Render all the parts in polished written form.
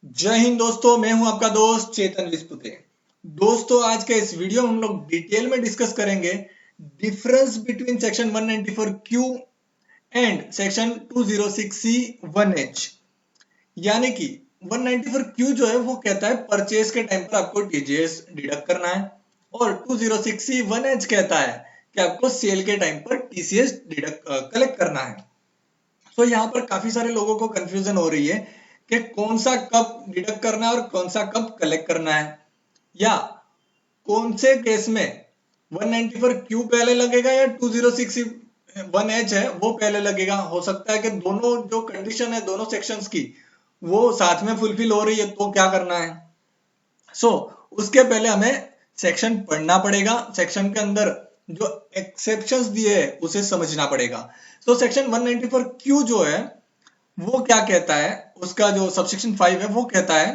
जय हिंद दोस्तों, मैं हूं आपका दोस्त चेतन विस्पुते। दोस्तों, आज के इस वीडियो में हम लोग डिटेल में डिस्कस करेंगे difference between section 194 Q and section 206 C 1H। यानी कि 194 क्यू जो है वो कहता है परचेज के टाइम पर आपको टीजीएस डिडक्ट करना है, और 206 सी 1H कहता है कि आपको सेल के टाइम पर टीसीएस डिडक्ट कलेक्ट करना है। तो यहाँ पर काफी सारे लोगों को कंफ्यूजन हो रही है कि कौन सा कब डिडक्ट करना है और कौन सा कब कलेक्ट करना है, या कौन से केस में 194 क्यू पहले लगेगा या 206 1H है वो पहले लगेगा। हो सकता है कि दोनों जो कंडीशन है दोनों सेक्शंस की वो साथ में फुलफिल हो रही है, तो क्या करना है। उसके पहले हमें सेक्शन पढ़ना पड़ेगा, सेक्शन के अंदर जो एक्सेप्शंस दिए है उसे समझना पड़ेगा। सेक्शन 194 क्यू जो है वो क्या कहता है, उसका जो सबसेक्शन 5 है वो कहता है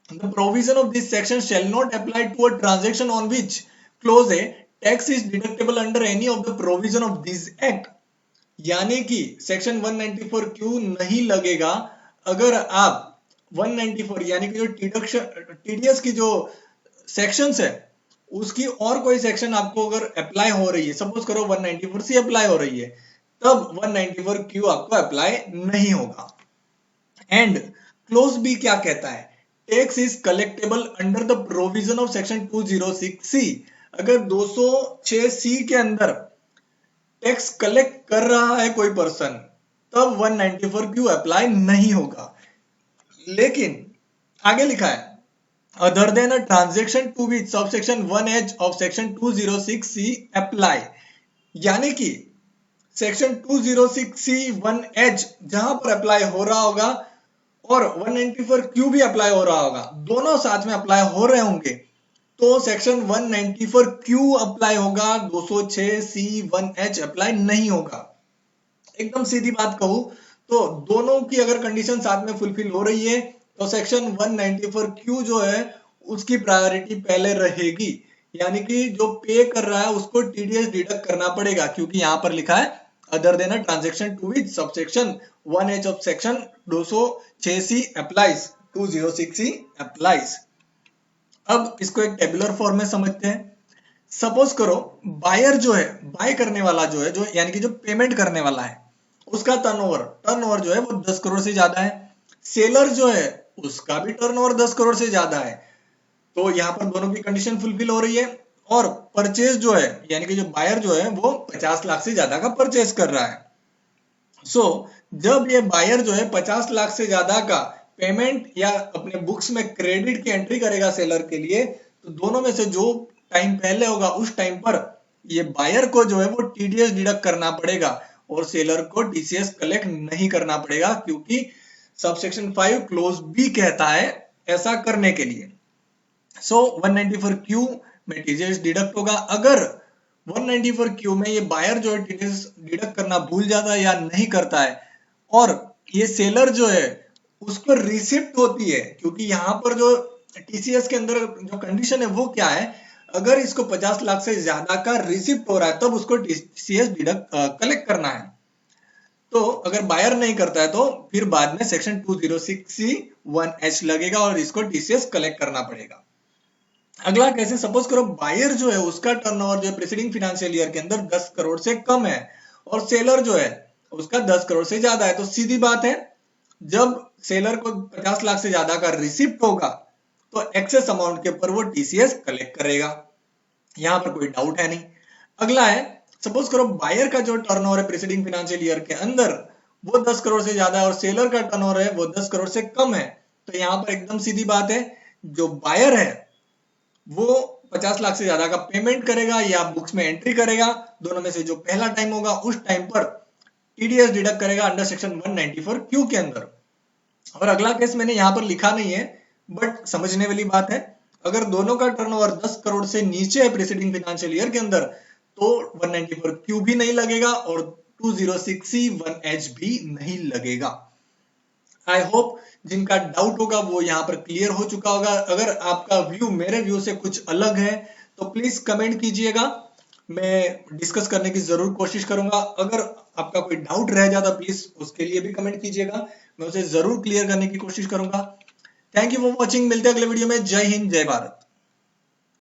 the provision of this section shall not apply to a transaction on which close a tax is deductible under any of the provision of this act. यानी कि सेक्शन 194 क्यू नहीं लगेगा अगर आप 194 यानी कि जो टीडीएस की जो सेक्शंस है उसकी और कोई सेक्शन आपको अगर अप्लाई हो रही है, सपोज करो 194 सी अप्लाई हो रही है, तब 194 क्यू आपको अप्लाई नहीं होगा। एंड क्लोज बी क्या कहता है, tax is collectable under the provision of section 206 सी। अगर 206 सी के अंदर टैक्स कलेक्ट कर रहा है कोई पर्सन, तब 194 क्यू अप्लाई नहीं होगा। लेकिन आगे लिखा है other than a transaction to which subsection 1H of section 206 C apply. यानी कि सेक्शन 206 सी 1H जहां पर अप्लाई हो रहा होगा और 194 क्यू भी अप्लाई हो रहा होगा, दोनों साथ में अप्लाई हो रहे होंगे, तो सेक्शन 194 क्यू अप्लाई होगा, 206 सी 1H अप्लाई नहीं होगा। एकदम सीधी बात कहूं तो दोनों की अगर कंडीशन साथ में फुलफिल हो रही है तो सेक्शन 194 क्यू जो है उसकी प्रायोरिटी पहले रहेगी। यानी कि जो पे कर रहा है उसको टीडीएस डिडक्ट करना पड़ेगा, क्योंकि यहां पर लिखा है other than a transaction to which subsection 1H of section 206 C applies 206 C applies. अब इसको एक टेबुलर फॉर्म में समझते हैं। सपोज करो बायर जो है, बाय करने वाला जो है, जो यानी कि जो पेमेंट करने वाला है, उसका टर्नओवर जो है वो 10 करोड़ से ज्यादा है। सेलर जो है उसका भी टर्नओवर 10 करोड़ से ज्यादा है। तो यहाँ पर दोनों की कंडीशन फुलफिल हो रही है। और परचेज जो है यानी कि जो बायर जो है वो 50 लाख से ज्यादा का परचेज कर रहा है। जब ये बायर जो है 50 लाख से ज्यादा का पेमेंट या अपने बुक्स में क्रेडिट की एंट्री करेगा सेलर के लिए, तो दोनों में से जो टाइम पहले होगा उस टाइम पर ये बायर को जो है वो टीडीएस डिडक्ट करना पड़ेगा और सेलर को टीसीएस कलेक्ट नहीं करना पड़ेगा, क्योंकि सबसेक्शन 5 क्लोज बी कहता है ऐसा करने के लिए। 194 क्यू में टीडीएस डिडक्ट होगा। अगर 194 क्यू में ये बायर जो है टीडीएस डिडक्ट करना भूल जाता है या नहीं करता है, और ये सेलर जो है उसको रिसिप्ट होती है, क्योंकि यहाँ पर जो टीसीएस के अंदर जो कंडीशन है वो क्या है, अगर इसको 50 लाख से ज्यादा का रिसिप्ट हो रहा है तब उसको टीसीएस डिडक्ट कलेक्ट करना है। तो अगर बायर नहीं करता है तो फिर बाद में सेक्शन 206 सी 1H लगेगा और इसको टीसीएस कलेक्ट करना पड़ेगा। अगला कैसे, सपोज करो बायर जो है उसका टर्नओवर जो है प्रीसीडिंग फाइनेंशियल ईयर के अंदर 10 करोड़ से कम है और सेलर जो है उसका 10 करोड़ से ज्यादा है। तो सीधी बात है, जब सेलर को 50 लाख से ज्यादा का रिसिप्ट होगा तो एक्सेस अमाउंट के ऊपर वो टीसीएस कलेक्ट करेगा। यहां पर कोई डाउट है नहीं। अगला है, सपोज करो बायर का जो टर्नओवर है प्रीसीडिंग फाइनेंशियल ईयर के अंदर वो 10 करोड़ से ज्यादा है और सेलर का टर्नओवर है वो 10 करोड़ से कम है। तो यहां पर एकदम सीधी बात है, जो बायर है वो 50 लाख से ज्यादा का पेमेंट करेगा या बुक्स में एंट्री करेगा, दोनों में से जो पहला टाइम होगा उस टाइम पर टीडीएस डिडक्ट करेगा अंडर सेक्शन 194 क्यू के अंदर। और अगला केस मैंने यहां पर लिखा नहीं है बट समझने वाली बात है, अगर दोनों का टर्नओवर 10 करोड़ से नीचे है प्रीसीडिंग फाइनेंशियल ईयर के अंदर तो 194 क्यू भी नहीं लगेगा और 206 सी 1H भी नहीं लगेगा। आई होप जिनका डाउट होगा वो यहाँ पर क्लियर हो चुका होगा। अगर आपका व्यू मेरे व्यू से कुछ अलग है तो प्लीज कमेंट कीजिएगा, मैं डिस्कस करने की जरूर कोशिश करूंगा। अगर आपका कोई डाउट रह जाता प्लीज उसके लिए भी कमेंट कीजिएगा, मैं उसे जरूर क्लियर करने की कोशिश करूंगा। थैंक यू फॉर वॉचिंग, मिलते हैं अगले वीडियो में। जय हिंद, जय भारत।